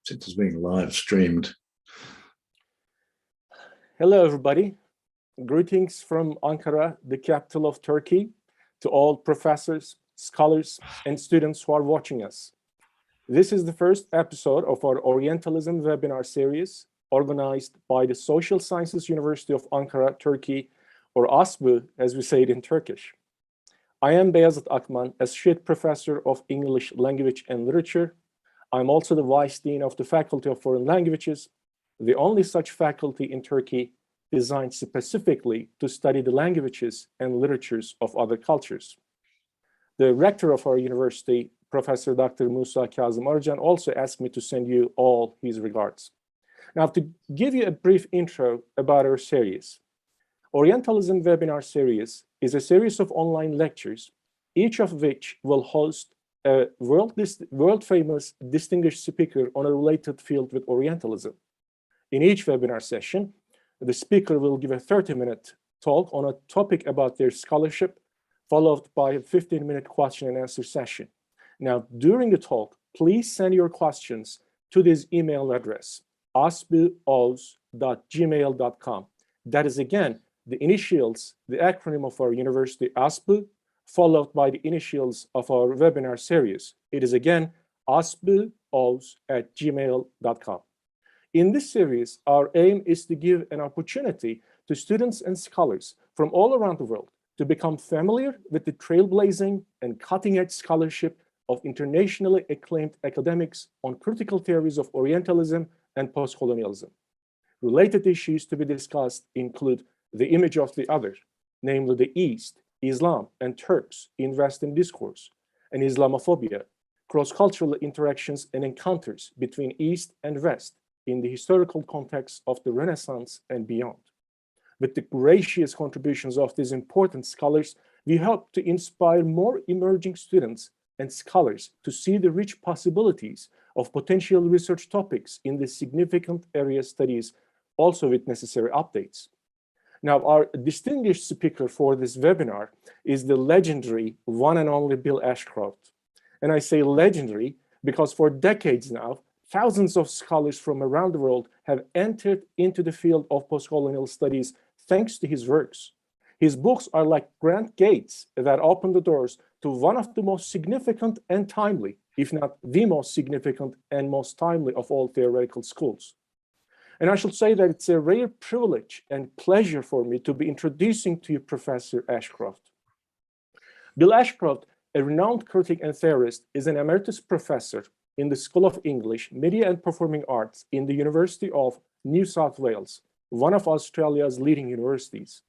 It is being live streamed. Hello, everybody. Greetings from Ankara, the capital of Turkey, to all professors, scholars, and students who are watching us. This is the first episode of our Orientalism webinar series, organized by the Social Sciences University of Ankara, Turkey, or ASBÜ, as we say it in Turkish. I am Beyazıt Akman, Associate Professor of English Language and Literature. I'm also the Vice Dean of the Faculty of Foreign Languages, the only such faculty in Turkey designed specifically to study the languages and literatures of other cultures. The rector of our university, Professor Dr. Musa Kazım Arıcan, also asked me to send you all his regards. Now, to give you a brief intro about our series, Orientalism webinar series is a series of online lectures, each of which will host a world-famous distinguished speaker on a related field with Orientalism. In each webinar session, the speaker will give a 30-minute talk on a topic about their scholarship, followed by a 15-minute question and answer session. Now, during the talk, please send your questions to this email address, asbüoz@gmail.com. That is, again, the initials, the acronym of our university, ASBÜ, followed by the initials of our webinar series. It is, again, asbüoz@gmail.com. In this series, our aim is to give an opportunity to students and scholars from all around the world to become familiar with the trailblazing and cutting-edge scholarship of internationally acclaimed academics on critical theories of Orientalism and postcolonialism. Related issues to be discussed include the image of the other, namely the East, Islam, and Turks in Western discourse, and Islamophobia, cross-cultural interactions and encounters between East and West in the historical context of the Renaissance and beyond. With the gracious contributions of these important scholars, we hope to inspire more emerging students and scholars to see the rich possibilities of potential research topics in the significant area studies, also with necessary updates. Now, our distinguished speaker for this webinar is the legendary one and only Bill Ashcroft. And I say legendary because for decades now, thousands of scholars from around the world have entered into the field of postcolonial studies thanks to his works. His books are like grand gates that open the doors to one of the most significant and timely, if not the most significant and most timely of all theoretical schools. And I should say that it's a rare privilege and pleasure for me to be introducing to you Professor Ashcroft. Bill Ashcroft, a renowned critic and theorist, is an emeritus professor in the School of English, Media and Performing Arts in the University of New South Wales, one of Australia's leading universities.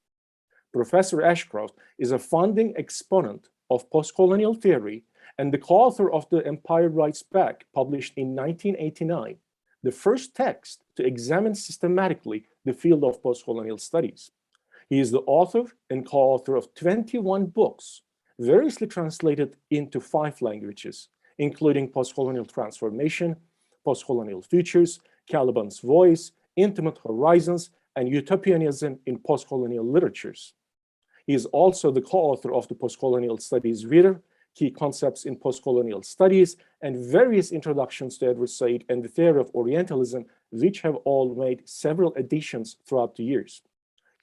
Professor Ashcroft is a founding exponent of postcolonial theory and the co-author of The Empire Writes Back, published in 1989, the first text to examine systematically the field of postcolonial studies. He is the author and co-author of 21 books, variously translated into 5 languages, including Postcolonial Transformation, Postcolonial Futures, Caliban's Voice, Intimate Horizons, and Utopianism in Postcolonial Literatures. He is also the co-author of the Postcolonial Studies Reader, Key Concepts in Postcolonial Studies, and various introductions to Edward Said and the theory of Orientalism, which have all made several editions throughout the years.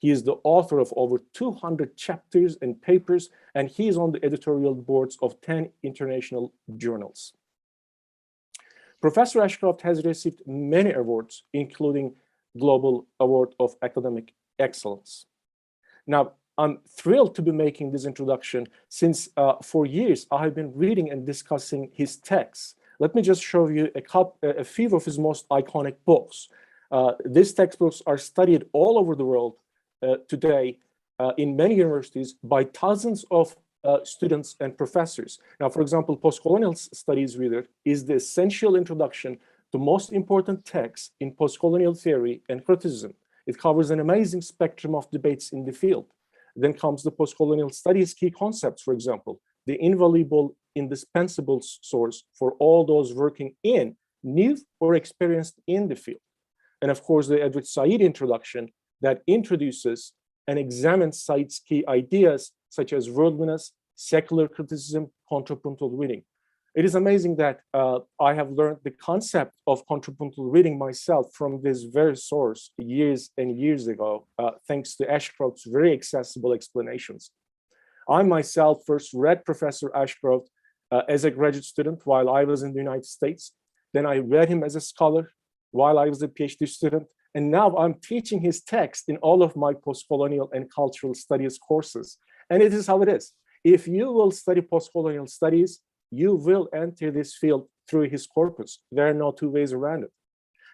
He is the author of over 200 chapters and papers, and he is on the editorial boards of 10 international journals. Professor Ashcroft has received many awards, including Global Award of Academic Excellence. Now, I'm thrilled to be making this introduction since for years I have been reading and discussing his texts. Let me just show you a few of his most iconic books. These textbooks are studied all over the world today in many universities by thousands of students and professors. Now, for example, Postcolonial Studies Reader is the essential introduction to most important texts in postcolonial theory and criticism. It covers an amazing spectrum of debates in the field. Then comes the Postcolonial Studies Key Concepts, for example, the invaluable, indispensable source for all those working in, new, or experienced in the field. And of course, the Edward Said introduction that introduces and examines Said's key ideas, such as worldliness, secular criticism, contrapuntal reading. It is amazing that I have learned the concept of contrapuntal reading myself from this very source years and years ago, thanks to Ashcroft's very accessible explanations. I myself first read Professor Ashcroft as a graduate student while I was in the United States. Then I read him as a scholar while I was a PhD student. And now I'm teaching his text in all of my postcolonial and cultural studies courses. And it is how it is. If you will study postcolonial studies, you will enter this field through his corpus. There are no two ways around it.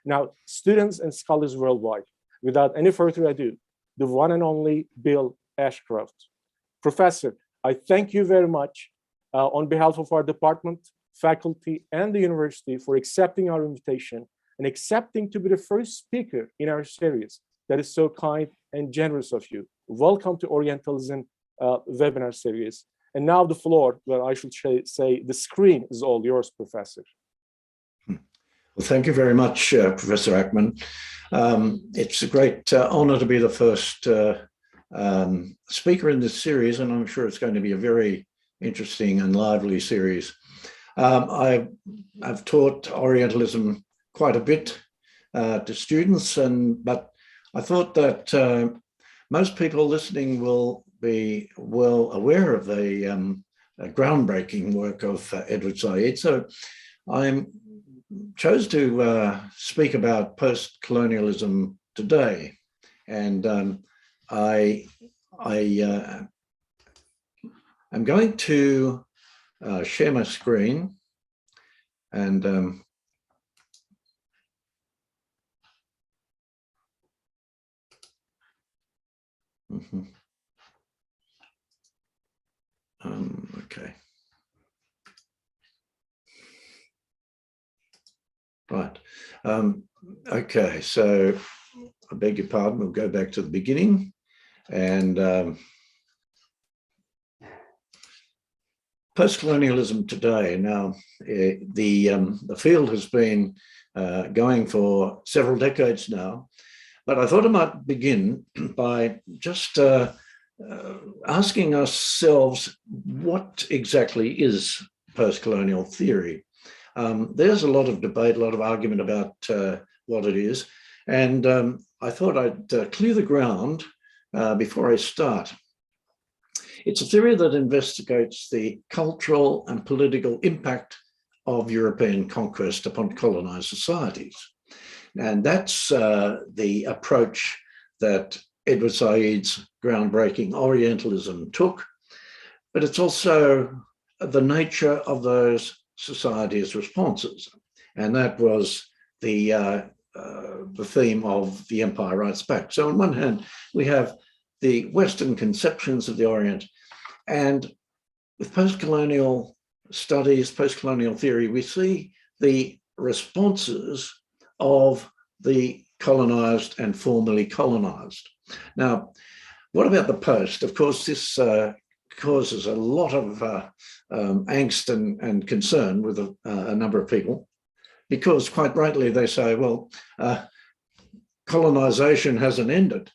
Now, students and scholars worldwide, without any further ado, the one and only Bill Ashcroft. Professor, I thank you very much on behalf of our department, faculty, and the university for accepting our invitation and accepting to be the first speaker in our series. That is so kind and generous of you. Welcome to Orientalism webinar series. And now the floor, well, I should say the screen is all yours, Professor. Well, thank you very much, Professor Ackman. It's a great honor to be the first speaker in this series, and I'm sure it's going to be a very interesting and lively series. I've taught Orientalism quite a bit to students, but I thought that most people listening will be well aware of the groundbreaking work of Edward Said. So I chose to speak about post-colonialism today. And I'm going to share my screen and okay. Right. Okay, so I beg your pardon, we'll go back to the beginning. And post-colonialism today. Now, the field has been going for several decades now, but I thought I might begin by just asking ourselves what exactly is post-colonial theory. There's a lot of debate, a lot of argument about what it is, and I thought I'd clear the ground before I start. It's a theory that investigates the cultural and political impact of European conquest upon colonized societies. And that's the approach that Edward Said's groundbreaking Orientalism took, but it's also the nature of those societies' responses. And that was the theme of The Empire Writes Back. So on one hand, we have the Western conceptions of the Orient, and with post-colonial studies, post-colonial theory, we see the responses of the colonized and formerly colonized. Now, what about the post? Of course, this causes a lot of angst and concern with a number of people, because quite rightly they say, well, colonization hasn't ended.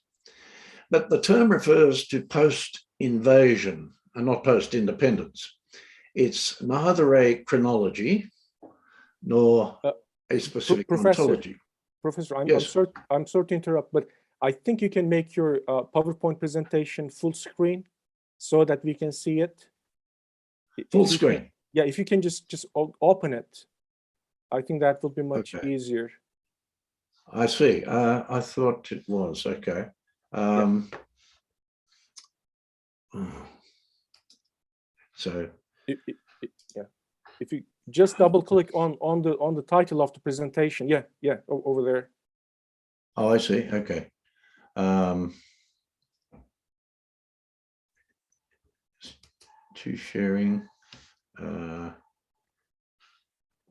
But the term refers to post-invasion and not post-independence. It's neither a chronology nor a specific ontology. Professor, I'm, yes. I'm sorry to interrupt, but I think you can make your PowerPoint presentation full screen so that we can see it. Full screen? Yeah, if you can just open it, I think that will be much easier. I see. I thought it was. Okay. So yeah, if you just double click on the title of the presentation, yeah, over there. Oh, I see. Okay. To sharing.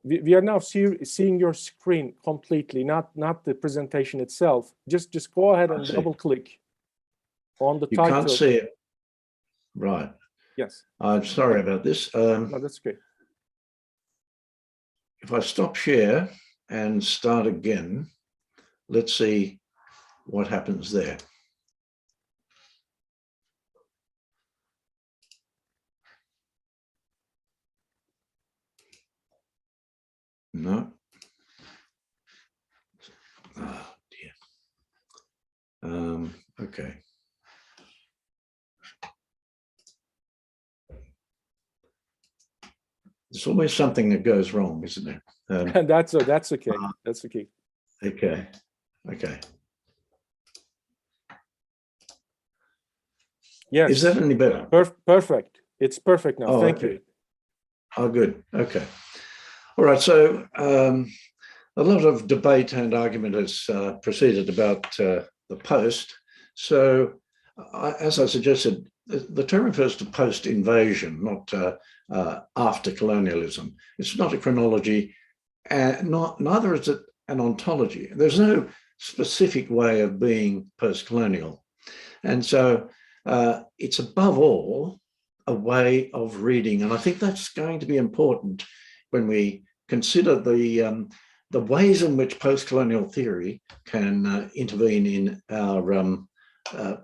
We are now seeing your screen completely, not the presentation itself. Just go ahead and double click on the title. You can't see it. Right. Yes. I'm sorry about this. No, that's okay. If I stop share and start again, let's see what happens there. No. Oh, dear. Okay. There's always something that goes wrong, isn't there? That's okay. That's okay. Okay. Okay. Yes. Is that any better? Perfect. It's perfect now. Oh, Thank okay. you. Oh, good. Okay. All right. So a lot of debate and argument has proceeded about the post. So as I suggested, the term refers to post-invasion, not after colonialism. It's not a chronology, and neither is it an ontology. There's no specific way of being post-colonial. And so it's above all a way of reading. And I think that's going to be important when we consider the ways in which post-colonial theory can intervene in our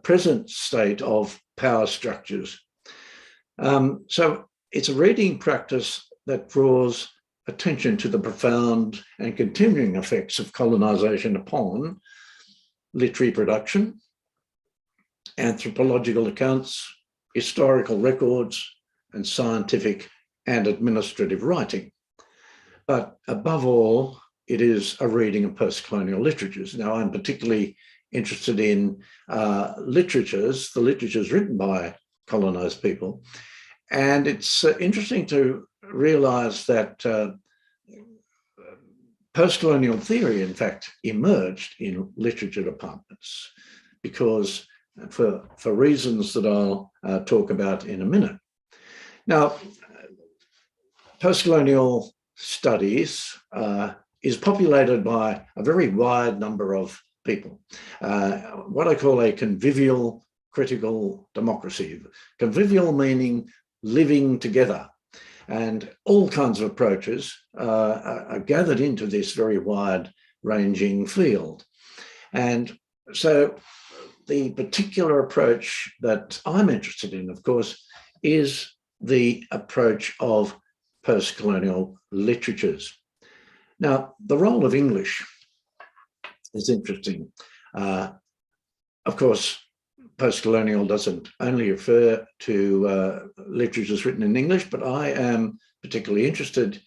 present state of power structures. So it's a reading practice that draws attention to the profound and continuing effects of colonization upon literary production, anthropological accounts, historical records, and scientific and administrative writing. But above all, it is a reading of post-colonial literatures. Now, I'm particularly interested in the literatures written by colonized people. And it's interesting to realize that post-colonial theory, in fact, emerged in literature departments because for reasons that I'll talk about in a minute. Now, post-colonial studies is populated by a very wide number of people, what I call a convivial critical democracy. Convivial meaning living together, and all kinds of approaches are gathered into this very wide-ranging field. And so the particular approach that I'm interested in, of course, is the approach of post-colonial literatures. Now, the role of English is interesting. Of course, post-colonial doesn't only refer to literatures written in English, but I am particularly interested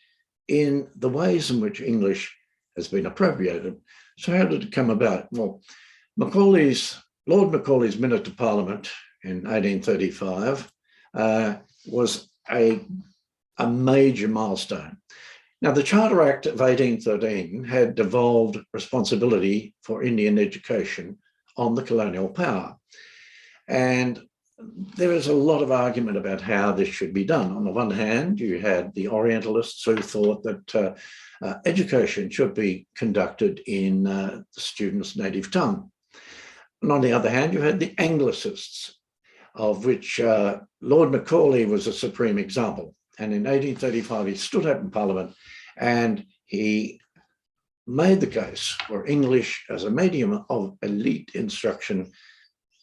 in the ways in which English has been appropriated. So how did it come about? Well, Lord Macaulay's Minute to Parliament in 1835 was a major milestone. Now, the Charter Act of 1813 had devolved responsibility for Indian education on the colonial power. And there is a lot of argument about how this should be done. On the one hand, you had the Orientalists who thought that education should be conducted in the student's native tongue. And on the other hand, you had the Anglicists, of which Lord Macaulay was a supreme example. And in 1835, he stood up in Parliament and he made the case for English as a medium of elite instruction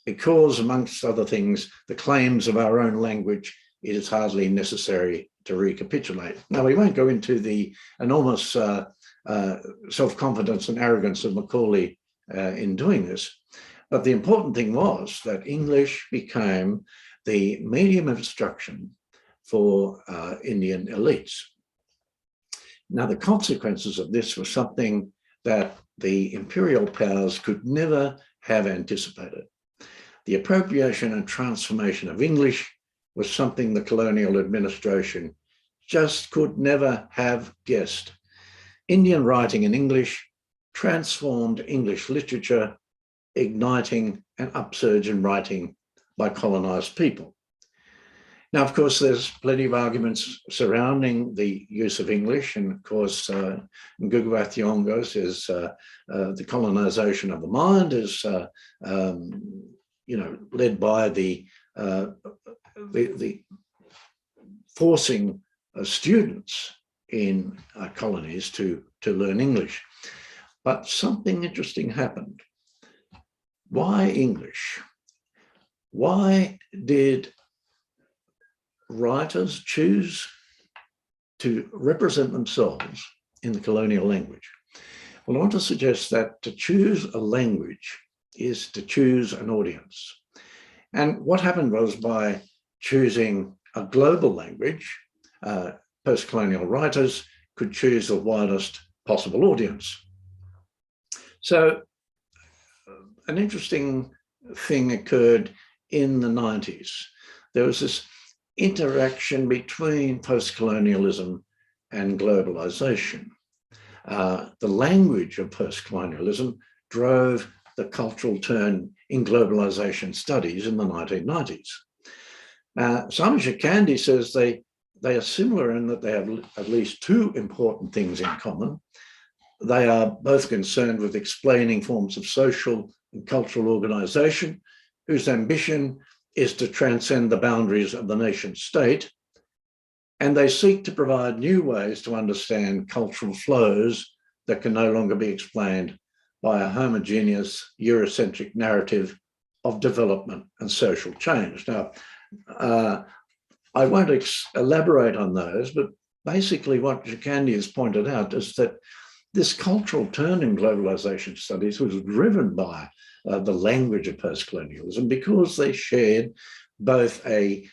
because, amongst other things, the claims of our own language, it is hardly necessary to recapitulate. Now, we won't go into the enormous self-confidence and arrogance of Macaulay in doing this, but the important thing was that English became the medium of instruction for Indian elites. Now, the consequences of this were something that the imperial powers could never have anticipated. The appropriation and transformation of English was something the colonial administration just could never have guessed. Indian writing in English transformed English literature, igniting an upsurge in writing by colonized people. Now, of course, there's plenty of arguments surrounding the use of English. And of course, Ngugi Thiong'o says the colonization of the mind is, led by the forcing students in colonies to learn English. But something interesting happened. Why English? Why did writers choose to represent themselves in the colonial language? Well, I want to suggest that to choose a language is to choose an audience. And what happened was, by choosing a global language, post-colonial writers could choose the widest possible audience. So an interesting thing occurred in the 90s. There was this interaction between post-colonialism and globalization. The language of post-colonialism drove the cultural turn in globalization studies in the 1990s. Simon Shikandi says they are similar in that they have at least two important things in common. They are both concerned with explaining forms of social and cultural organization, whose ambition is to transcend the boundaries of the nation state, and they seek to provide new ways to understand cultural flows that can no longer be explained by a homogeneous Eurocentric narrative of development and social change. Now, I won't elaborate on those, but basically what Shikandi has pointed out is that this cultural turn in globalization studies was driven by the language of post-colonialism, because they shared both a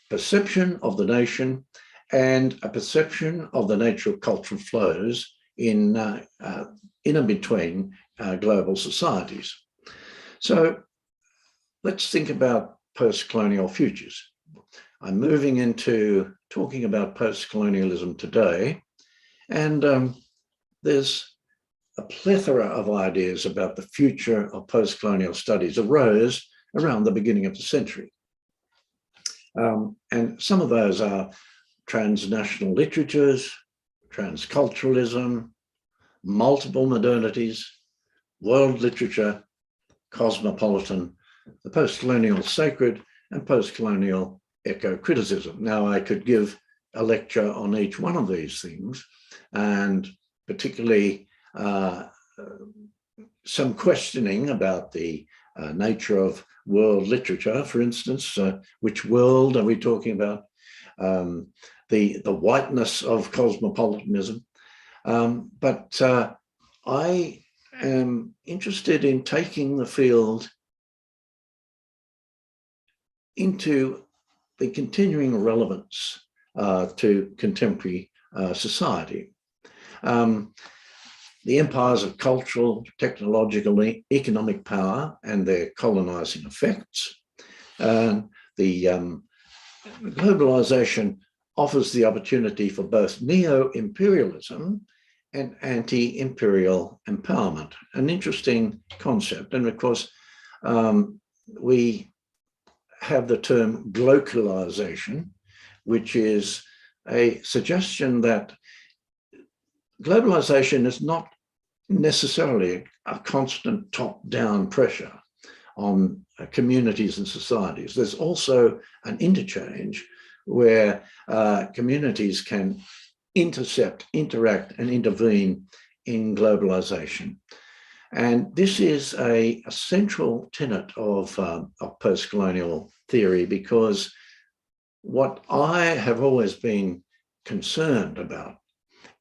perception of the nation and a perception of the nature of cultural flows in and between global societies. So let's think about post-colonial futures. I'm moving into talking about post-colonialism today, and there's a plethora of ideas about the future of post-colonial studies arose around the beginning of the century. And some of those are transnational literatures, transculturalism, multiple modernities, world literature, cosmopolitan, the post-colonial sacred, and post-colonial eco-criticism. Now, I could give a lecture on each one of these things, and particularly some questioning about the nature of world literature, for instance. Which world are we talking about? The whiteness of cosmopolitanism. But I am interested in taking the field into the continuing relevance to contemporary society. The empires of cultural, technological, economic power and their colonizing effects. The globalization offers the opportunity for both neo-imperialism and anti-imperial empowerment, an interesting concept. And of course, we have the term globalization, which is a suggestion that globalization is not necessarily a constant top-down pressure on communities and societies. There's also an interchange where communities can intercept, interact, and intervene in globalization. And this is a central tenet of post-colonial theory, because what I have always been concerned about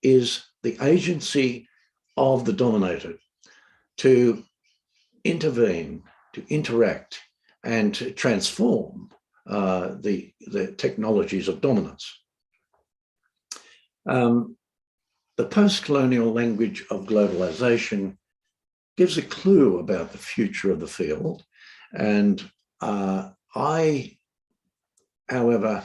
is the agency of the dominated to intervene, to interact, and to transform the technologies of dominance. The post-colonial language of globalization gives a clue about the future of the field. And I, however,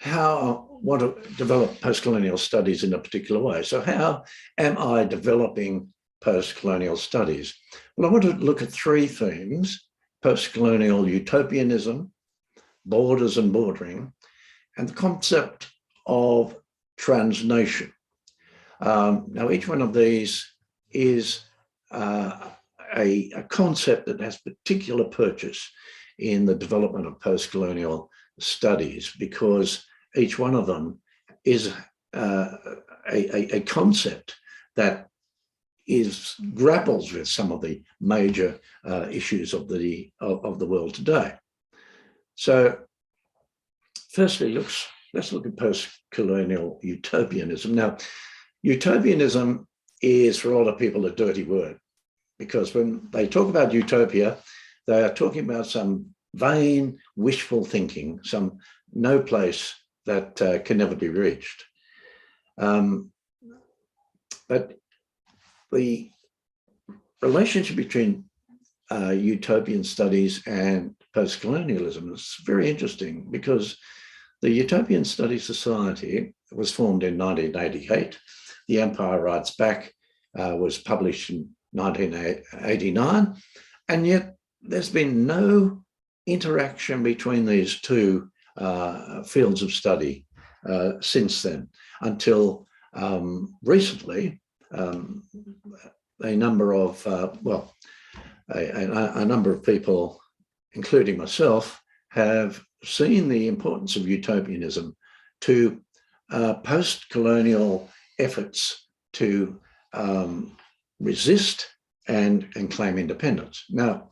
want to develop post-colonial studies in a particular way. So how am I developing post-colonial studies? Well, I want to look at three themes: post-colonial utopianism, borders and bordering, and the concept of transnation. Now, each one of these is a concept that has particular purchase in the development of post-colonial studies, because each one of them is a concept that grapples with some of the major issues of the world today. So, firstly, let's look at post-colonial utopianism. Now, Utopianism is, for a lot of people, a dirty word, because when they talk about utopia, they are talking about some vain, wishful thinking, some no place that can never be reached. But the relationship between utopian studies and postcolonialism is very interesting, because the Utopian Studies Society was formed in 1988. The Empire Writes Back was published in 1989, and yet there's been no interaction between these two fields of study since then, until recently. A number of a number of people, including myself, have seen the importance of utopianism to post-colonial efforts to resist and claim independence. Now,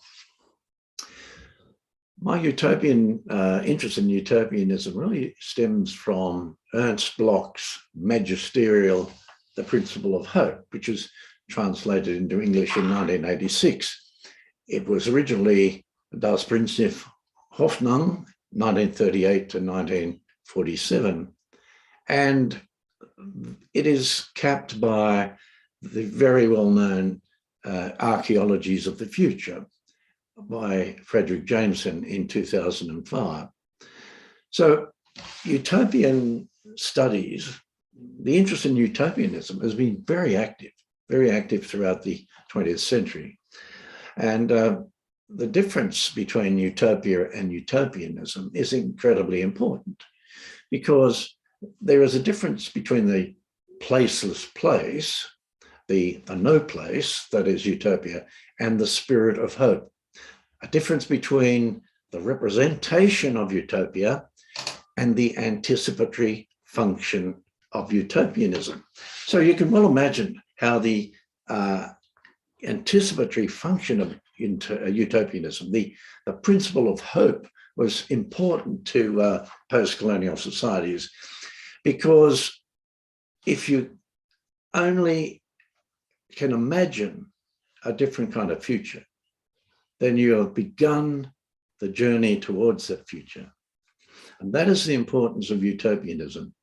my utopian interest in utopianism really stems from Ernst Bloch's magisterial The Principle of Hope, which was translated into English in 1986. It was originally Das Prinzip Hoffnung, 1938 to 1947, and it is capped by the very well-known Archaeologies of the Future by Frederick Jameson in 2005. So utopian studies, the interest in utopianism has been very active throughout the 20th century. And the difference between utopia and utopianism is incredibly important, because there is a difference between the placeless place, the no place, that is utopia, and the spirit of hope. A difference between the representation of utopia and the anticipatory function of utopianism. So you can well imagine how the anticipatory function of utopianism, the principle of hope, was important to post-colonial societies, because if you only can imagine a different kind of future, then you have begun the journey towards that future. And that is the importance of utopianism,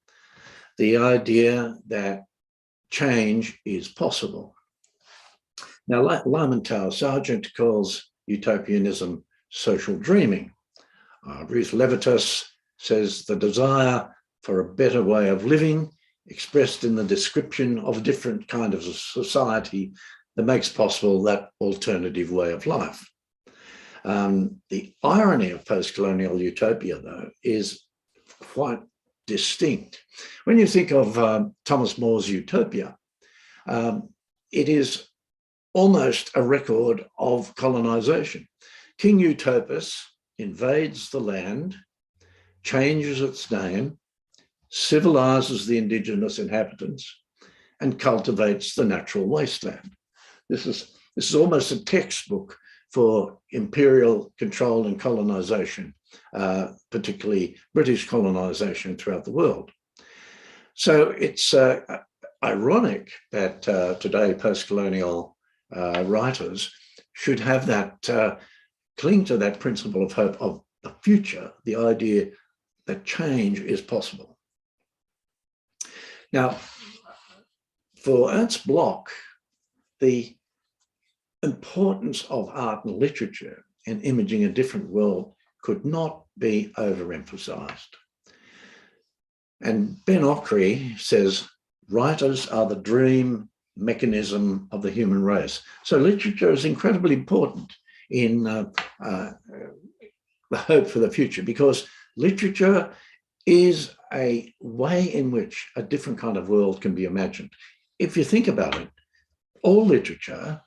the idea that change is possible. Now, Lyman Tower Sargent calls utopianism social dreaming. Ruth Levitas says the desire for a better way of living expressed in the description of a different kind of society that makes possible that alternative way of life. The irony of post-colonial utopia, though, is quite distinct. When you think of Thomas More's Utopia, it is almost a record of colonization. King Utopus invades the land, changes its name, civilizes the indigenous inhabitants, and cultivates the natural wasteland. This is almost a textbook for imperial control and colonization, particularly British colonization throughout the world. So it's ironic that today post-colonial writers should have that, cling to that principle of hope of the future, the idea that change is possible. Now, for Ernst Bloch, the importance of art and literature in imaging a different world could not be overemphasized. And Ben Ockrey says, writers are the dream mechanism of the human race. So literature is incredibly important in the hope for the future, because literature is a way in which a different kind of world can be imagined. If you think about it, all literature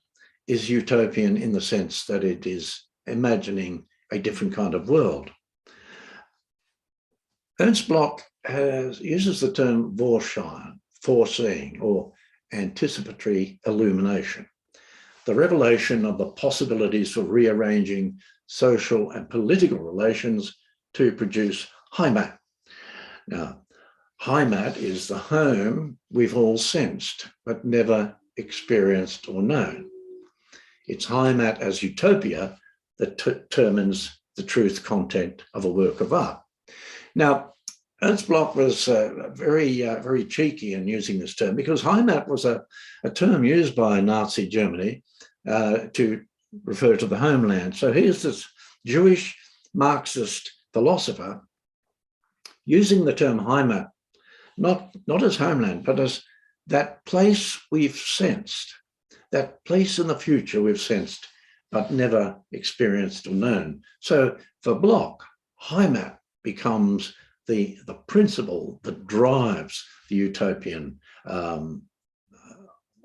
is utopian in the sense that it is imagining a different kind of world. Ernst Bloch uses the term Vorschein, foreseeing, or anticipatory illumination, the revelation of the possibilities for rearranging social and political relations to produce Heimat. Now, Heimat is the home we've all sensed, but never experienced or known. It's Heimat as utopia that determines the truth content of a work of art. Now, Ernst Bloch was very cheeky in using this term, because Heimat was a term used by Nazi Germany to refer to the homeland. So here's this Jewish Marxist philosopher using the term Heimat, not as homeland, but as that place we've sensed, that place in the future we've sensed, but never experienced or known. So for Bloch, Heimat becomes the principle that drives the utopian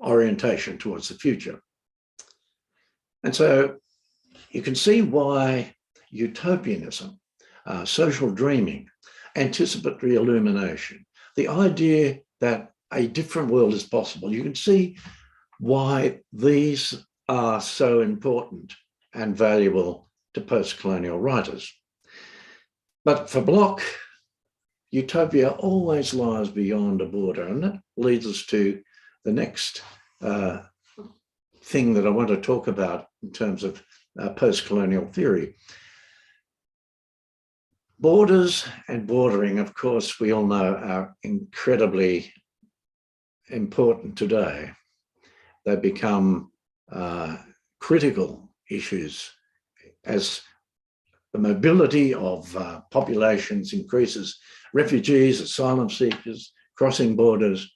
orientation towards the future. And so you can see why utopianism, social dreaming, anticipatory illumination, the idea that a different world is possible, you can see why these are so important and valuable to post-colonial writers. But for Bloch, utopia always lies beyond a border, and that leads us to the next thing that I want to talk about in terms of post-colonial theory. Borders and bordering, of course, we all know are incredibly important today. They become critical issues as the mobility of populations increases, refugees, asylum seekers, crossing borders.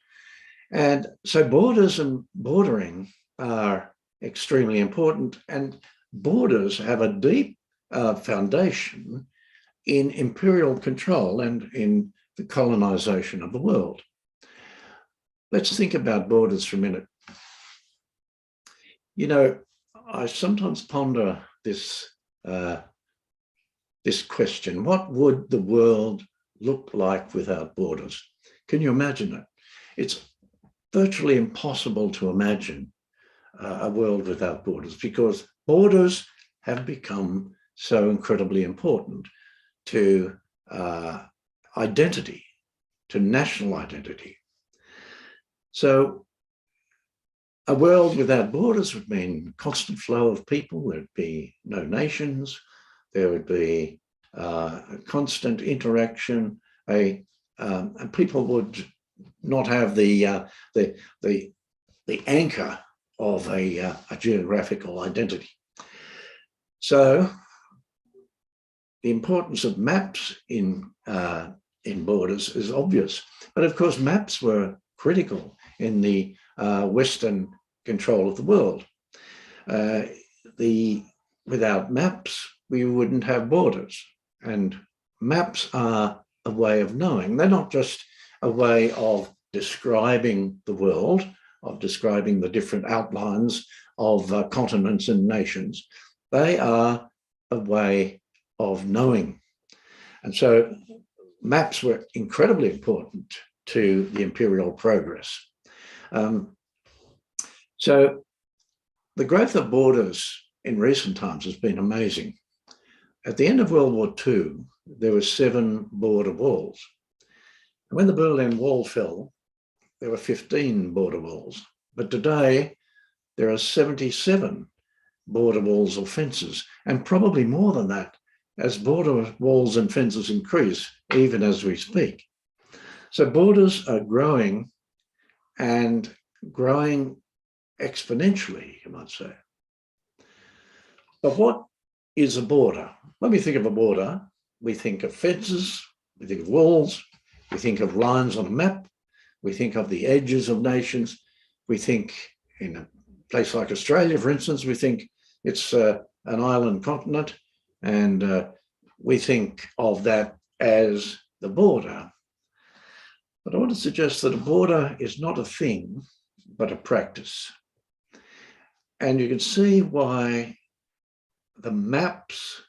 And so borders and bordering are extremely important, and borders have a deep foundation in imperial control and in the colonization of the world. Let's think about borders for a minute. You know, I sometimes ponder this question: what would the world look like without borders? Can you imagine it? It's virtually impossible to imagine a world without borders, because borders have become so incredibly important to identity, to national identity. So a world without borders would mean constant flow of people. There'd be no nations. There would be a constant interaction. And people would not have the anchor of a geographical identity. So the importance of maps in borders is obvious, but of course maps were critical in the Western control of the world. Without maps, we wouldn't have borders, and maps are a way of knowing. They're not just a way of describing the world, of describing the different outlines of continents and nations. They are a way of knowing. And so maps were incredibly important to the imperial progress. So the growth of borders in recent times has been amazing. At the end of World War II, there were 7 border walls. And when the Berlin Wall fell, there were 15 border walls. But today, there are 77 border walls or fences, and probably more than that, as border walls and fences increase, even as we speak. So borders are growing, and growing exponentially, you might say. But what is a border? When we think of a border, we think of fences, we think of walls, we think of lines on a map, we think of the edges of nations, we think, in a place like Australia, for instance, we think it's an island continent, and we think of that as the border. But I want to suggest that a border is not a thing, but a practice. And you can see why the maps,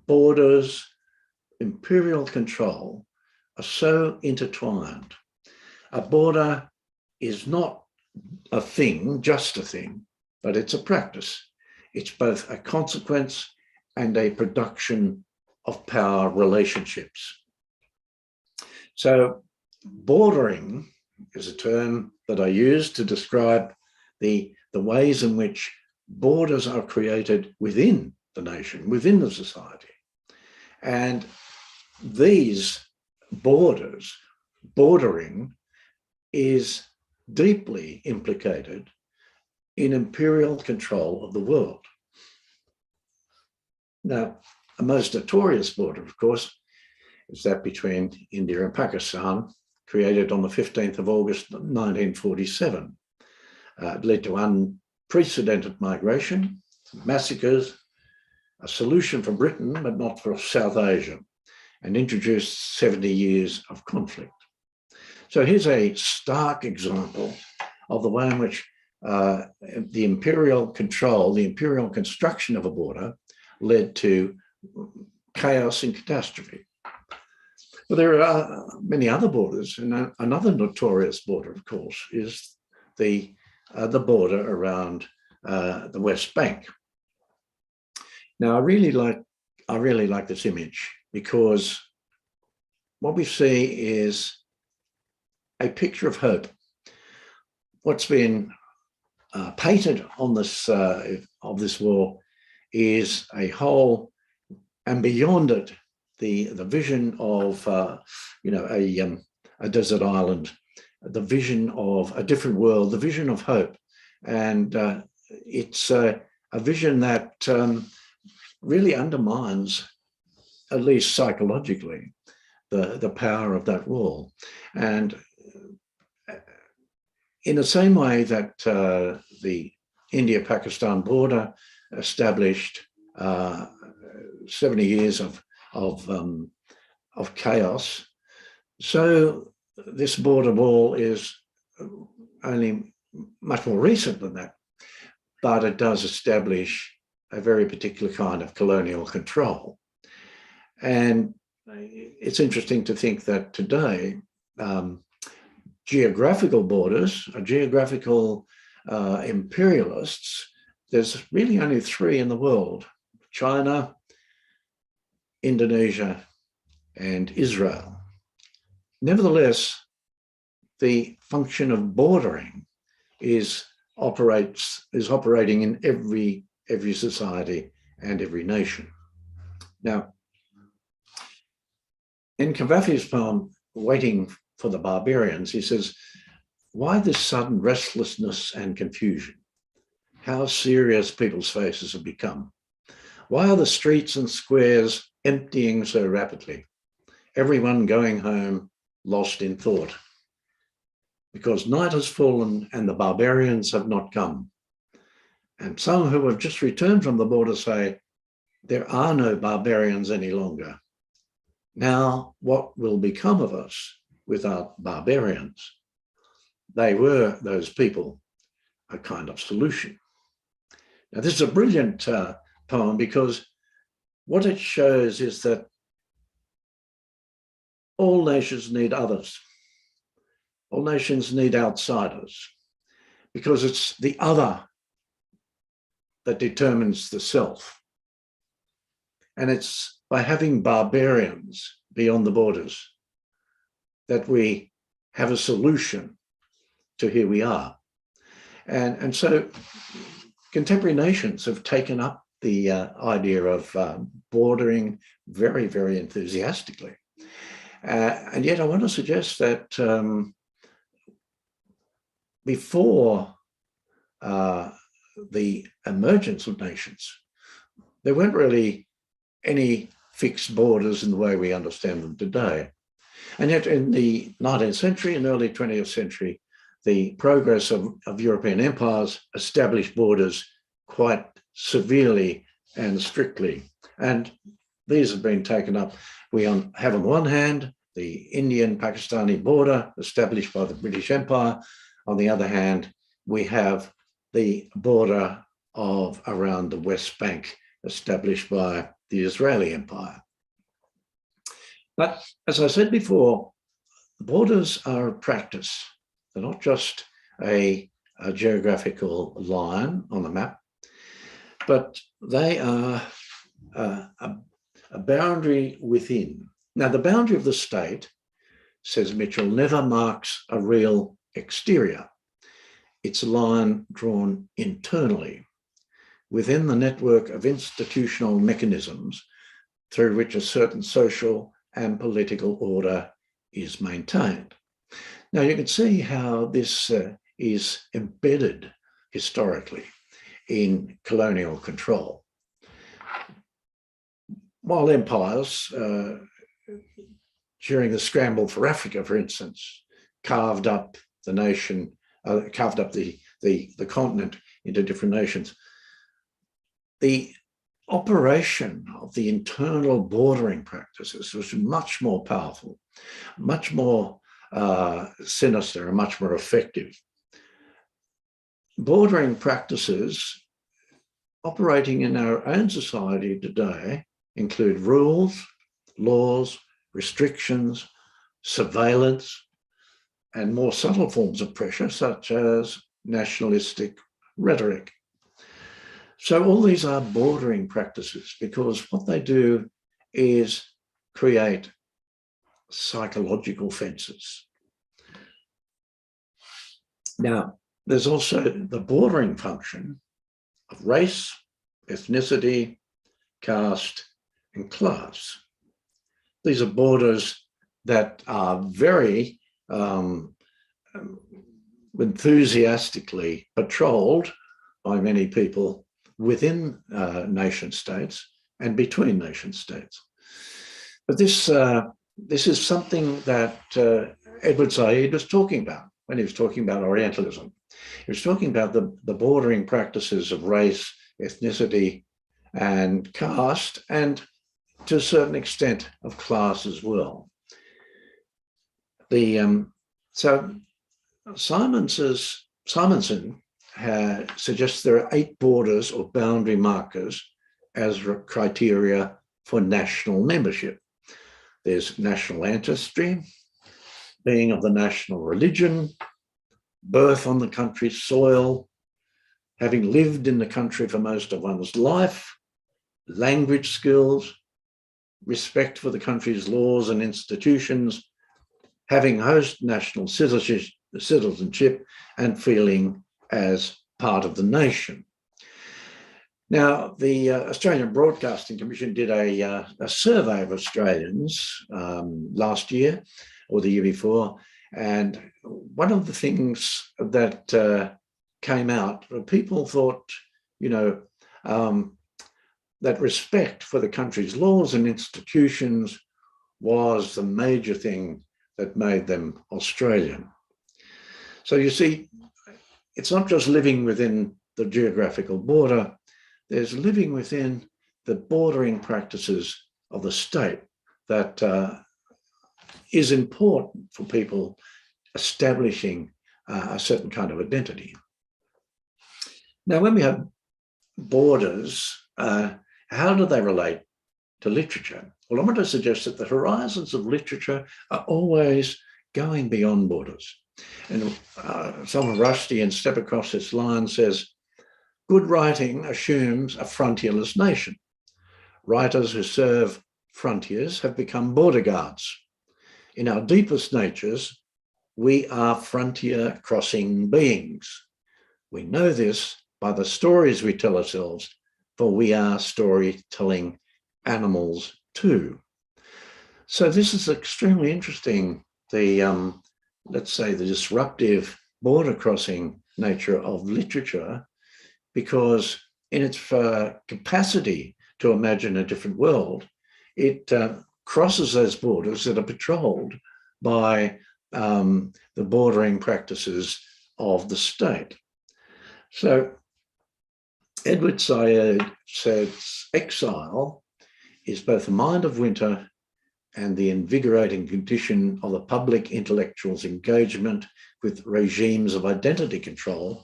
borders, imperial control are so intertwined. A border is not a thing, just a thing, but it's a practice. It's both a consequence and a production of power relationships. So bordering is a term that I use to describe the ways in which borders are created within the nation, within the society. And these bordering is deeply implicated in imperial control of the world. Now, a most notorious border, of course, is that between India and Pakistan, created on the 15th of August 1947. It led to unprecedented migration, massacres, a solution for Britain, but not for South Asia, and introduced 70 years of conflict. So here's a stark example of the way in which the imperial control, the imperial construction of a border led to chaos and catastrophe. But there are many other borders, and another notorious border, of course, is the border around the West Bank. Now, I really like this image because what we see is a picture of hope. What's been painted on this of this wall is a whole, and beyond it, the vision of a desert island, the vision of a different world, the vision of hope, and it's a vision that really undermines, at least psychologically, the power of that wall. And in the same way that the India-Pakistan border established 70 years of chaos, so this border wall is only much more recent than that, but it does establish a very particular kind of colonial control. And it's interesting to think that today, geographical borders, geographical imperialists, there's really only three in the world: China, Indonesia, and Israel. Nevertheless, the function of bordering is operating in every society and every nation. Now, in Cavafy's poem, Waiting for the Barbarians, he says, "Why this sudden restlessness and confusion? How serious people's faces have become. Why are the streets and squares emptying so rapidly? Everyone going home lost in thought. Because night has fallen and the barbarians have not come. And some who have just returned from the border say, there are no barbarians any longer. Now, what will become of us without barbarians? They were, those people, a kind of solution." Now, this is a brilliant poem because what it shows is that all nations need others. All nations need outsiders, because it's the other that determines the self. And it's by having barbarians beyond the borders that we have a solution to here we are. And so contemporary nations have taken up the idea of bordering very, very enthusiastically. And yet I want to suggest that before the emergence of nations, there weren't really any fixed borders in the way we understand them today. And yet in the 19th century and early 20th century, the progress of European empires established borders quite severely and strictly. And these have been taken up. We have on one hand the Indian-Pakistani border established by the British Empire. On the other hand, we have the border of around the West Bank established by the Israeli Empire. But as I said before, borders are a practice. They're not just a geographical line on the map, but they are a boundary within. Now, the boundary of the state says Mitchell, never marks a real exterior. It's a line drawn internally within the network of institutional mechanisms through which a certain social and political order is maintained. Now you can see how this is embedded historically in colonial control. While empires, during the scramble for Africa, for instance, carved up the nation, carved up the continent into different nations, the operation of the internal bordering practices was much more powerful, much more sinister, and much more effective. Bordering practices operating in our own society today include rules, laws, restrictions, surveillance, and more subtle forms of pressure, such as nationalistic rhetoric. So all these are bordering practices because what they do is create psychological fences. Now, there's also the bordering function of race, ethnicity, caste, and class. These are borders that are very enthusiastically patrolled by many people within nation states and between nation states. But this is something that Edward Said was talking about when he was talking about Orientalism. He was talking about the bordering practices of race, ethnicity, and caste, and to a certain extent of class as well. So Simonson suggests there are 8 borders or boundary markers as criteria for national membership. There's national ancestry, being of the national religion, birth on the country's soil, having lived in the country for most of one's life, language skills, respect for the country's laws and institutions, having host national citizenship, and feeling as part of the nation. Now, the Australian Broadcasting Commission did a survey of Australians last year or the year before, and one of the things that came out, people thought, that respect for the country's laws and institutions was the major thing that made them Australian. So you see, it's not just living within the geographical border, there's living within the bordering practices of the state that is important for people establishing a certain kind of identity. Now, when we have borders, how do they relate to literature? Well, I want to suggest that the horizons of literature are always going beyond borders. And Salman Rushdie in Step Across This Line says, good writing assumes a frontierless nation. Writers who serve frontiers have become border guards. In our deepest natures, we are frontier crossing beings. We know this by the stories we tell ourselves, for we are storytelling animals too. So this is extremely interesting, let's say the disruptive border crossing nature of literature, because in its capacity to imagine a different world, it crosses those borders that are patrolled by the bordering practices of the state. So Edward Said says exile is both the mind of winter and the invigorating condition of the public intellectual's engagement with regimes of identity control,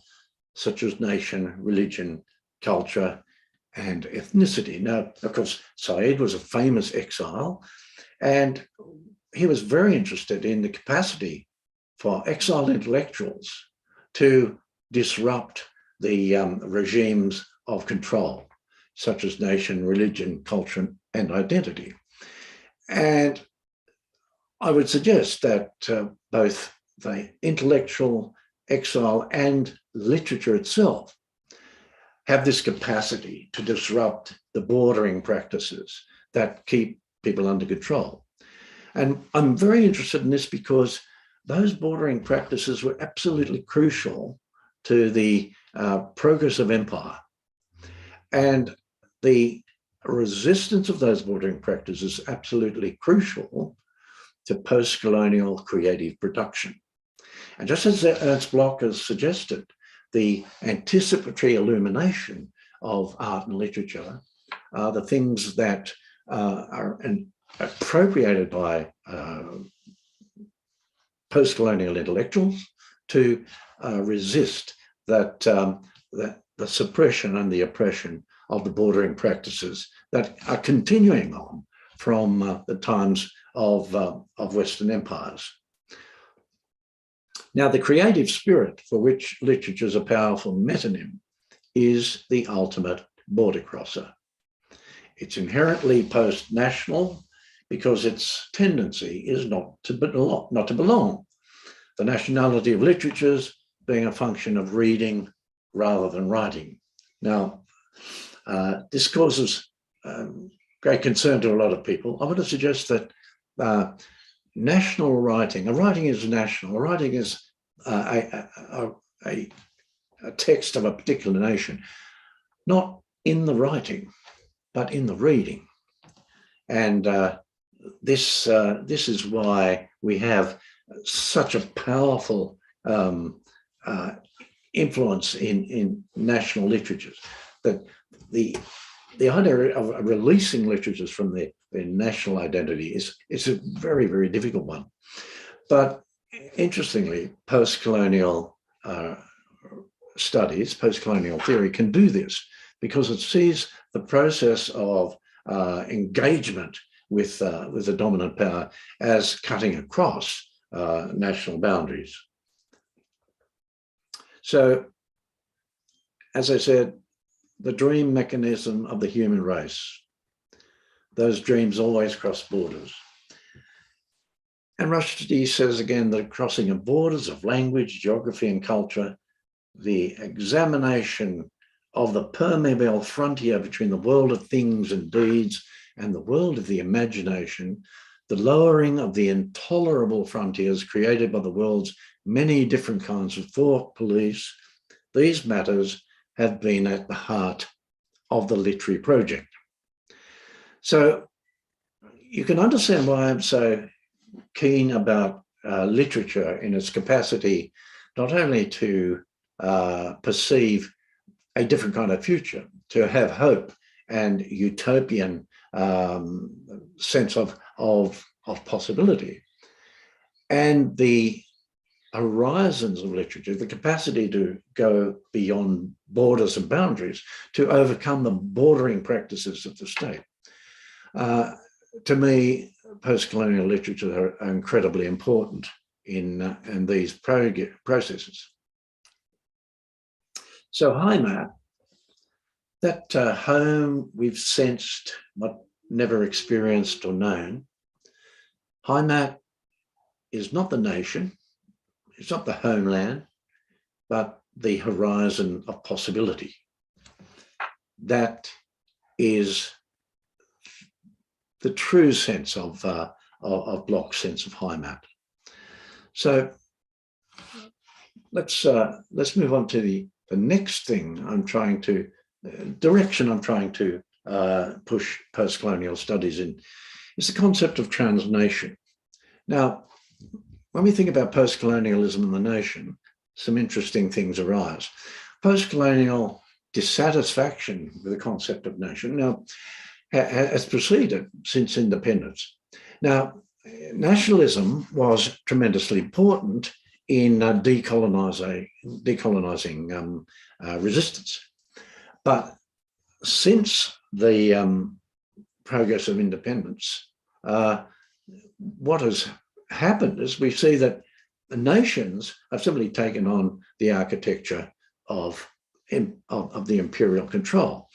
such as nation, religion, culture, and ethnicity. Now, of course, Said was a famous exile, and he was very interested in the capacity for exiled intellectuals to disrupt the regimes of control, such as nation, religion, culture, and identity. And I would suggest that both the intellectual exile and literature itself have this capacity to disrupt the bordering practices that keep people under control. And I'm very interested in this because those bordering practices were absolutely crucial to the progress of empire. And the resistance of those bordering practices is absolutely crucial to post-colonial creative production. And just as Ernst Bloch has suggested, the anticipatory illumination of art and literature are the things that are appropriated by post-colonial intellectuals to resist that, the suppression and the oppression of the bordering practices that are continuing on from the times of Western empires. Now, the creative spirit for which literature is a powerful metonym is the ultimate border crosser. It's inherently post-national because its tendency is not to belong. The nationality of literatures being a function of reading rather than writing. Now, this causes great concern to a lot of people. I want to suggest that national writing, a writing is national, a writing is a text of a particular nation, not in the writing, but in the reading. And this is why we have such a powerful influence in national literatures, that the idea of releasing literatures from their national identity is a very, very difficult one. But interestingly, post-colonial studies, post-colonial theory can do this because it sees the process of engagement with the dominant power as cutting across national boundaries. So, as I said, the dream mechanism of the human race, those dreams always cross borders. And Rushdie says again, the crossing of borders of language, geography, and culture, the examination of the permeable frontier between the world of things and deeds and the world of the imagination, the lowering of the intolerable frontiers created by the world's many different kinds of thought police, these matters have been at the heart of the literary project. So you can understand why I'm so keen about literature in its capacity not only to perceive a different kind of future, to have hope and utopian sense of possibility, and the horizons of literature, the capacity to go beyond borders and boundaries, to overcome the bordering practices of the state. To me, post-colonial literature are incredibly important in these processes. So Heimat, that home we've sensed but never experienced or known, Heimat is not the nation, it's not the homeland, but the horizon of possibility. That is the true sense of Bloch's sense of Heimat. So let's move on to the next thing I'm trying to, direction I'm trying to push post-colonial studies in, is the concept of transnation. Now, when we think about post-colonialism and the nation, some interesting things arise. Post-colonial dissatisfaction with the concept of nation now has proceeded since independence. Now, nationalism was tremendously important in decolonizing resistance. But since the progress of independence, what has happened is we see that the nations have simply taken on the architecture of the imperial control.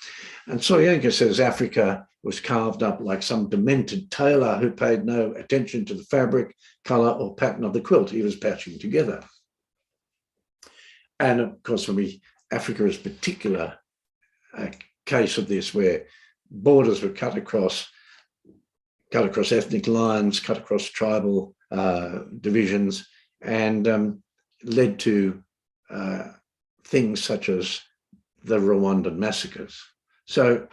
And Soyinka says Africa was carved up like some demented tailor who paid no attention to the fabric, colour or pattern of the quilt he was patching together. And of course, for me, Africa is a particular case of this, where borders were cut across ethnic lines, cut across tribal divisions, and led to things such as the Rwandan massacres. So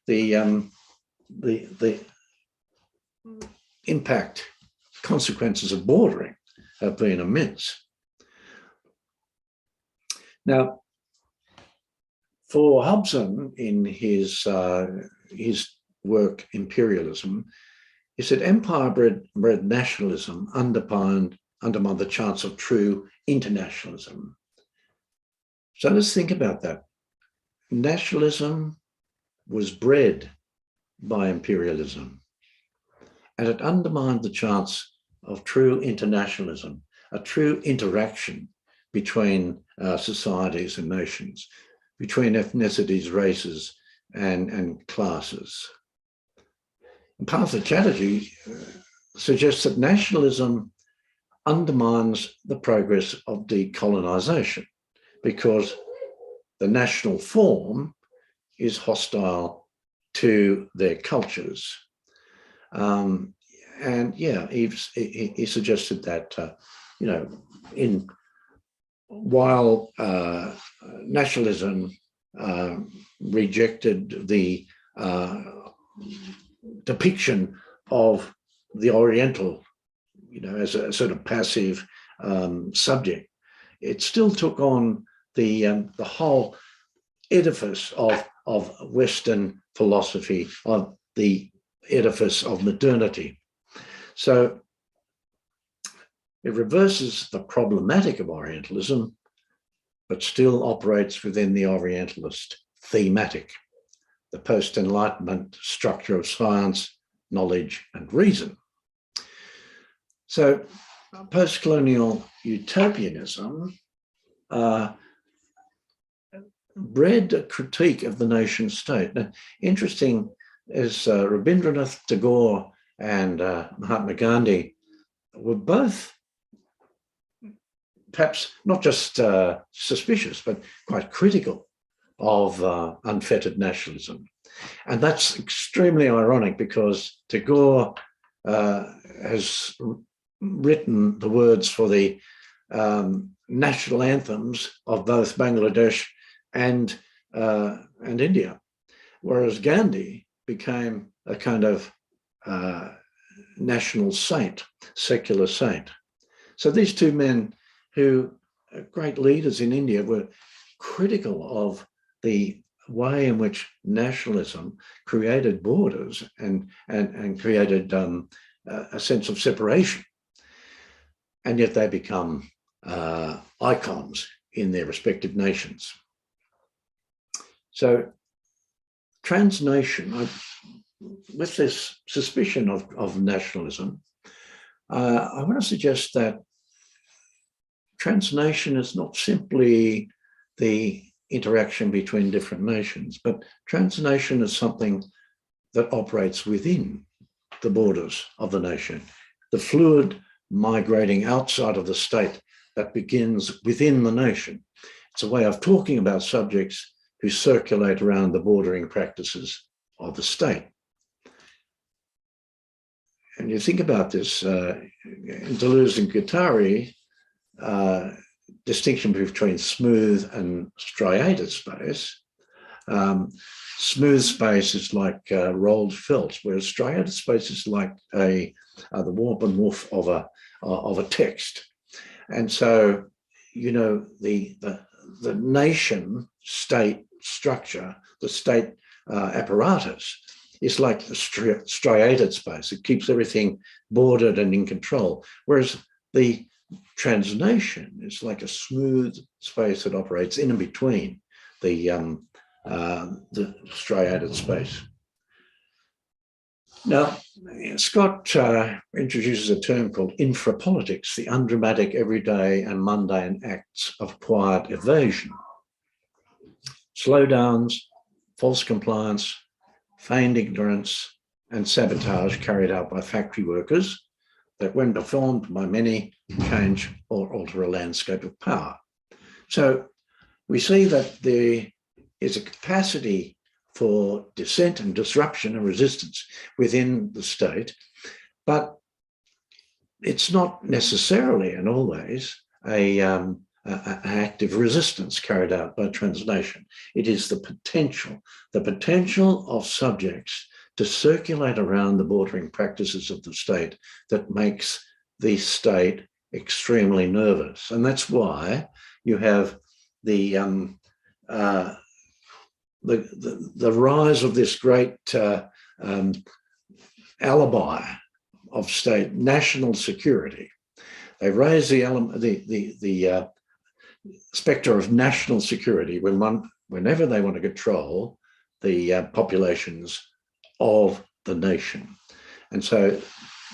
the impact, consequences of bordering have been immense. Now, for Hobson, in his work Imperialism, he said empire-bred nationalism undermined the chance of true internationalism. So let's think about that. Nationalism was bred by imperialism, and it undermined the chance of true internationalism, a true interaction between societies and nations, between ethnicities, races, and classes. And Partha Chatterjee suggests that nationalism undermines the progress of decolonisation, because the national form is hostile to their cultures. And yeah, he suggested that, you know, while nationalism rejected the depiction of the Oriental, you know, as a sort of passive subject, it still took on the whole edifice of Western philosophy, of the edifice of modernity. So it reverses the problematic of Orientalism, but still operates within the Orientalist thematic, the post-Enlightenment structure of science, knowledge, and reason. So post-colonial utopianism bred a critique of the nation state. Now, interesting is Rabindranath Tagore and Mahatma Gandhi were both perhaps not just suspicious, but quite critical of unfettered nationalism. And that's extremely ironic, because Tagore has written the words for the national anthems of both Bangladesh and India, whereas Gandhi became a kind of national saint, secular saint. So these two men, who are great leaders in India, were critical of the way in which nationalism created borders and created a sense of separation. And yet they become icons in their respective nations. So transnation, with this suspicion of nationalism, I want to suggest that transnation is not simply the interaction between different nations, but transnation is something that operates within the borders of the nation, the fluid migrating outside of the state that begins within the nation. It's a way of talking about subjects who circulate around the bordering practices of the state. And you think about this, in Deleuze and Guattari, distinction between smooth and striated space. Smooth space is like rolled felt, whereas striated space is like the warp and woof of a text. And so, you know, the nation state structure, the state apparatus, is like the striated space. It keeps everything bordered and in control, whereas the transnation is like a smooth space that operates in and between the striated space. Now, Scott introduces a term called infrapolitics, the undramatic, everyday and mundane acts of quiet evasion. Slowdowns, false compliance, feigned ignorance, and sabotage carried out by factory workers that, when performed by many, change or alter a landscape of power. So we see that there is a capacity for dissent and disruption and resistance within the state, but it's not necessarily and always an active resistance carried out by transnation. It is the potential of subjects to circulate around the bordering practices of the state that makes the state extremely nervous. And that's why you have the rise of this great alibi of state, national security. They raise the spectre of national security whenever they want to control the populations of the nation. And so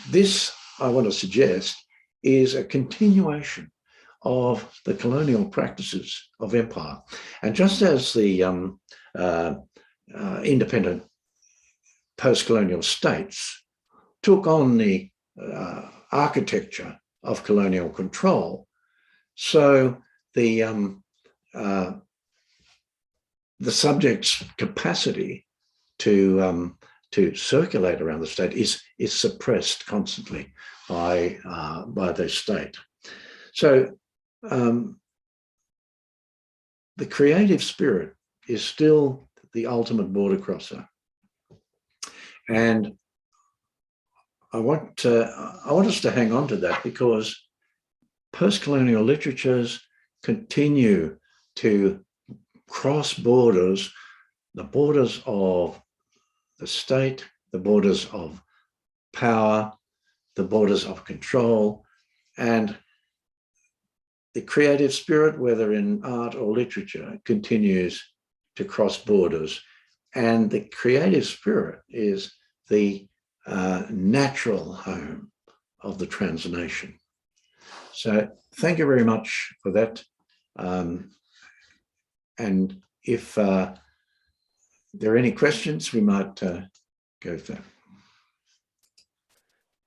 this, I want to suggest, is a continuation of the colonial practices of empire. And just as the independent post-colonial states took on the architecture of colonial control, so the subject's capacity to circulate around the state is suppressed constantly by the state. So the creative spirit is still the ultimate border crosser, and I want us to hang on to that, because post-colonial literatures continue to cross borders, the borders of the state, the borders of power, the borders of control, and the creative spirit, whether in art or literature, continues to cross borders. And the creative spirit is the natural home of the transnation. So thank you very much for that. And if there are any questions, we might go for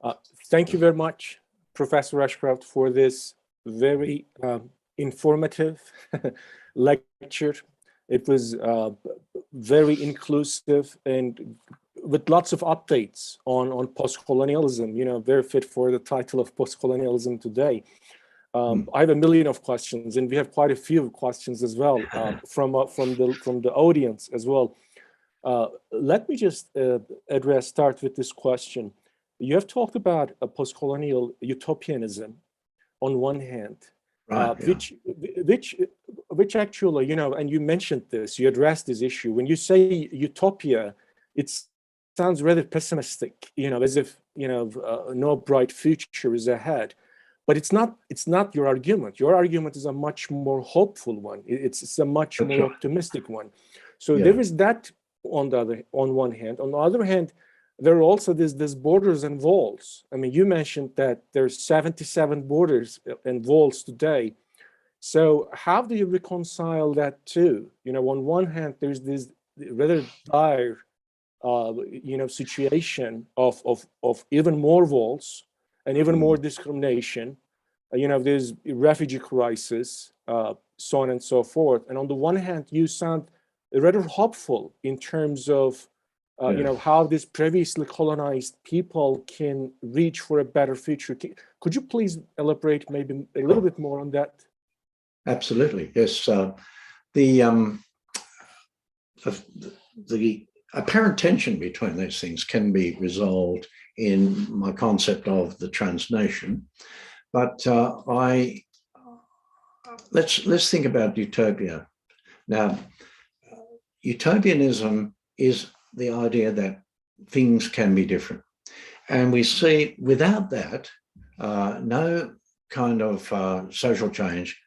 that. Thank you very much, Professor Ashcroft, for this very informative lecture. It was very inclusive and with lots of updates on post-colonialism, you know, very fit for the title of post-colonialism today. I have a million of questions, and we have quite a few questions as well from the audience as well. Let me just start with this question. You have talked about a post-colonial utopianism on one hand, right, which actually, you know, and you mentioned this, you addressed this issue. When you say utopia, it sounds rather pessimistic, you know, as if, you know, no bright future is ahead. But it's not your argument. Your argument is a much more hopeful one. It's a much more optimistic one. So there is that on one hand. On the other hand, there are also these borders and walls. I mean, you mentioned that there's 77 borders and walls today. So how do you reconcile that too? You know, on one hand, there's this rather dire, you know, situation of even more walls and even more discrimination. You know, there's refugee crisis, so on and so forth. And on the one hand, you sound rather hopeful in terms of, you know, how these previously colonized people can reach for a better future. Could you please elaborate maybe a little bit more on that? Absolutely, yes. The apparent tension between these things can be resolved in my concept of the transnation, but let's think about utopia. Now, utopianism is the idea that things can be different, and we see without that, no kind of social change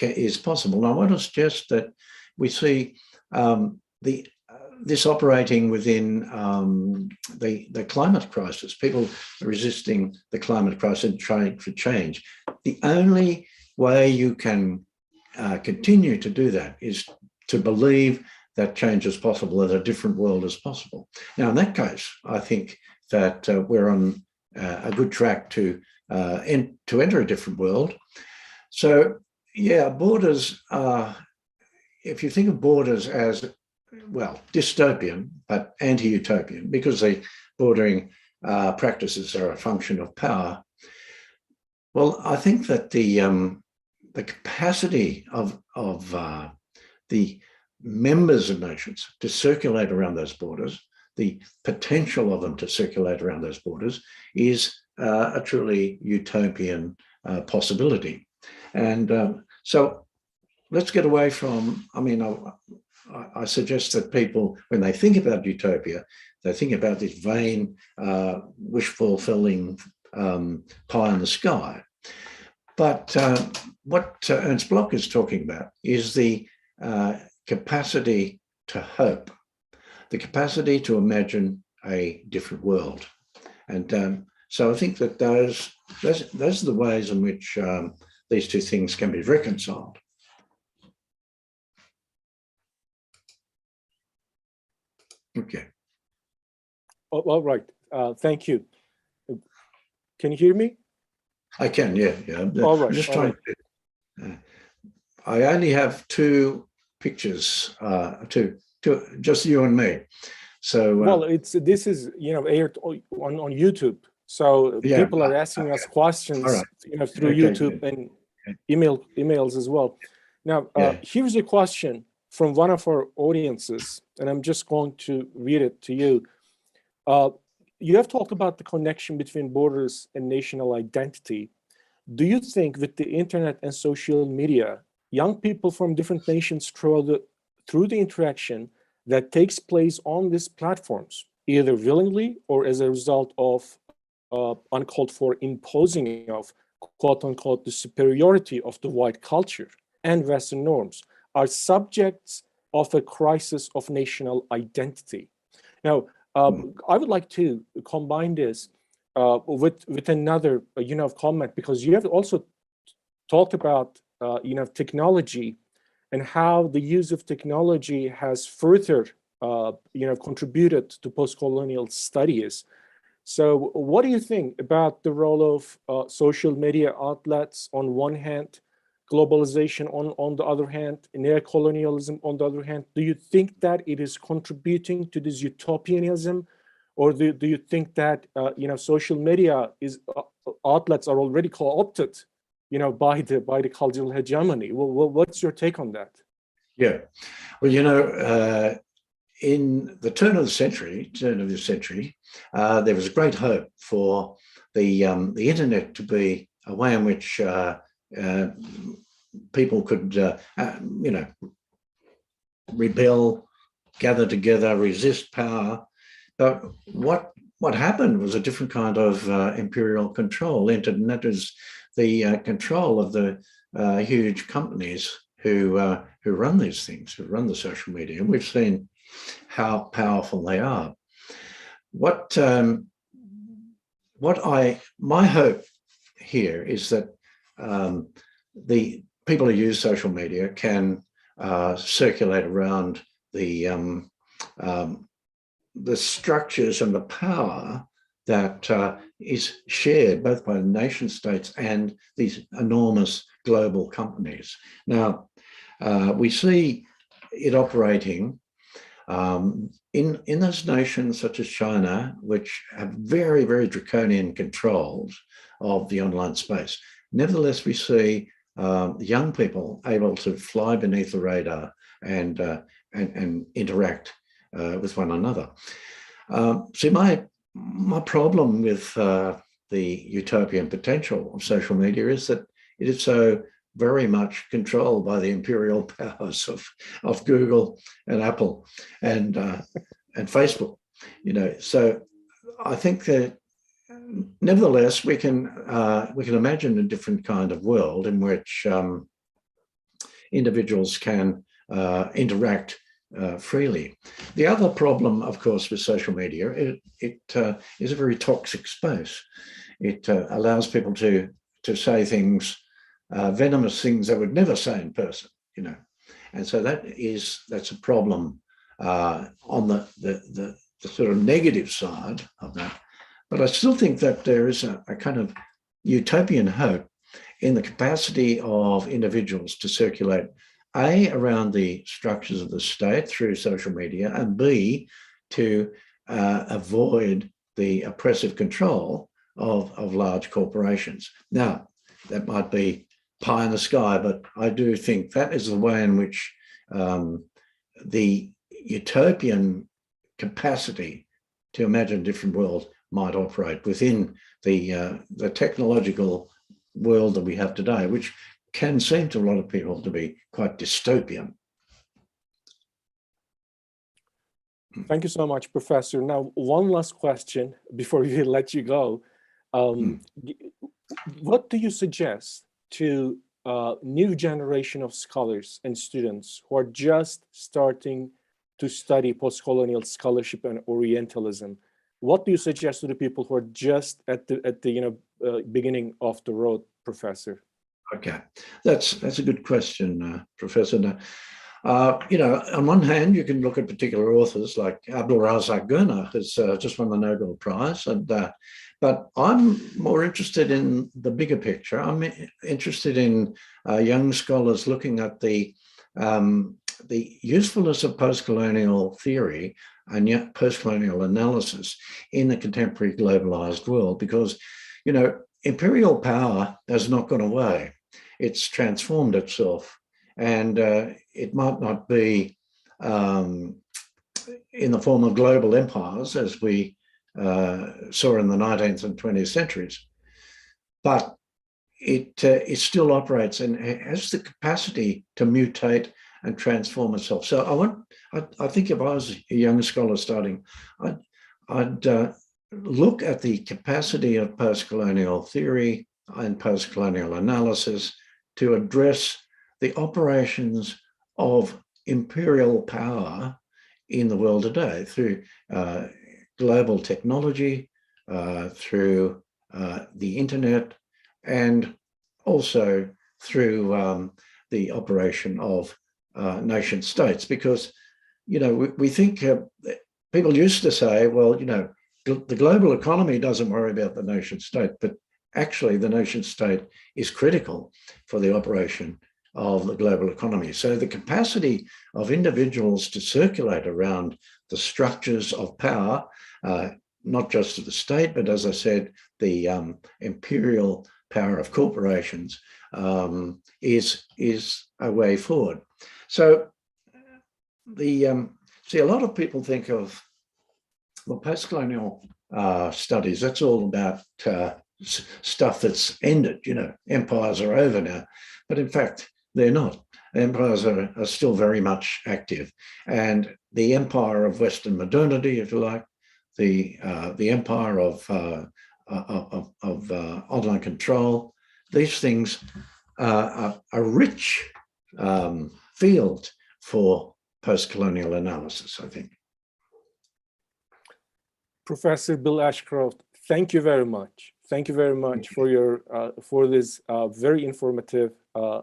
is possible. And I want to suggest that we see this operating within the climate crisis. People are resisting the climate crisis and trying for change. The only way you can continue to do that is to believe that change is possible, that a different world is possible. Now, in that case, I think that we're on a good track to enter a different world. So, yeah, borders are, if you think of borders as, well, dystopian, but anti-utopian, because the bordering practices are a function of power. Well, I think that the capacity of the members of nations to circulate around those borders, the potential of them to circulate around those borders, is a truly utopian possibility. And so let's get away from, I mean, I suggest that people, when they think about utopia, they think about this vain, wish-fulfilling pie in the sky. But what Ernst Bloch is talking about is the capacity to hope, the capacity to imagine a different world. And so I think that those are the ways in which these two things can be reconciled. Okay. All right. Thank you. Can you hear me? I can, yeah. All right. I'm just trying to, I only have two pictures, just you and me. So well, this is aired on YouTube, so yeah, people are asking us questions, right. through YouTube and emails as well. Now, here's a question from one of our audiences, and I'm just going to read it to you. You have talked about the connection between borders and national identity. Do you think with the internet and social media, young people from different nations through the interaction that takes place on these platforms, either willingly or as a result of uncalled for imposing of, quote unquote, the superiority of the white culture and Western norms, are subjects of a crisis of national identity? Now, I would like to combine this with another, comment, because you have also talked about, technology and how the use of technology has further, contributed to post-colonial studies. So what do you think about the role of social media outlets on one hand, globalization on the other hand, neocolonialism on the other hand? Do you think that it is contributing to this utopianism, or do you think that social media outlets are already co-opted, by the cultural hegemony? Well, what's your take on that? Yeah, well, in the turn of this century, there was great hope for the internet to be a way in which people could, rebel, gather together, resist power. But what happened was a different kind of imperial control entered, and that is the control of the huge companies who run these things, who run the social media. And we've seen how powerful they are. My hope here is that the people who use social media can circulate around the structures and the power that is shared both by nation states and these enormous global companies. Now, we see it operating in those nations such as China, which have very, very draconian controls of the online space. Nevertheless, we see young people able to fly beneath the radar and interact with one another. See, my problem with the utopian potential of social media is that it is so very much controlled by the imperial powers of Google and Apple and Facebook. So I think that nevertheless we can imagine a different kind of world in which individuals can interact freely. The other problem, of course, with social media, it is a very toxic space. It allows people to say things, venomous things they would never say in person, and so that's a problem on the sort of negative side of that. But I still think that there is a kind of utopian hope in the capacity of individuals to circulate, A, around the structures of the state through social media, and B, to avoid the oppressive control of large corporations. Now, that might be pie in the sky, but I do think that is the way in which the utopian capacity to imagine a different world might operate within the technological world that we have today, which can seem to a lot of people to be quite dystopian. Thank you so much, Professor. Now, one last question before we let you go. What do you suggest to a new generation of scholars and students who are just starting to study postcolonial scholarship and Orientalism? What do you suggest to the people who are just at the beginning of the road, Professor? Okay, that's a good question, Professor. On one hand, you can look at particular authors like Abdul Razak Gurnah, who's just won the Nobel Prize, but I'm more interested in the bigger picture. I'm interested in young scholars looking at the usefulness of postcolonial theory and yet postcolonial analysis in the contemporary globalized world, because, imperial power has not gone away. It's transformed itself, and it might not be in the form of global empires as we saw in the 19th and 20th centuries, but it still operates and has the capacity to mutate and transform itself. So I think if I was a young scholar starting, I'd look at the capacity of postcolonial theory and postcolonial analysis to address the operations of imperial power in the world today through global technology, through the internet, and also through the operation of nation states. Because, we think people used to say, well, the global economy doesn't worry about the nation state, but actually the nation state is critical for the operation of the global economy. So the capacity of individuals to circulate around the structures of power, not just of the state, but as I said, the imperial power of corporations, is a way forward. So see, a lot of people think of, well, postcolonial studies, that's all about stuff that's ended, empires are over now. But in fact, they're not. Empires are still very much active. And the empire of Western modernity, if you like, the empire of online control, these things are a rich field for postcolonial analysis, I think. Professor Bill Ashcroft, thank you very much. Thank you very much for your for this very informative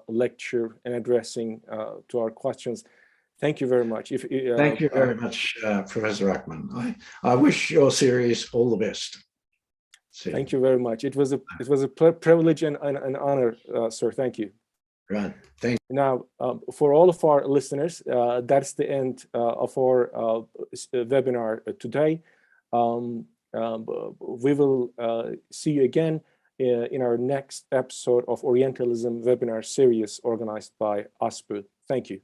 lecture and addressing to our questions. Thank you very much. Thank you very much, Professor Ackman. I wish your series all the best. Thank you very much. It was a privilege and an honor, sir. Thank you. Right. Thank you. Now, for all of our listeners, that's the end of our webinar today. We will see you again in our next episode of Orientalism webinar series organized by ASBÜ. Thank you.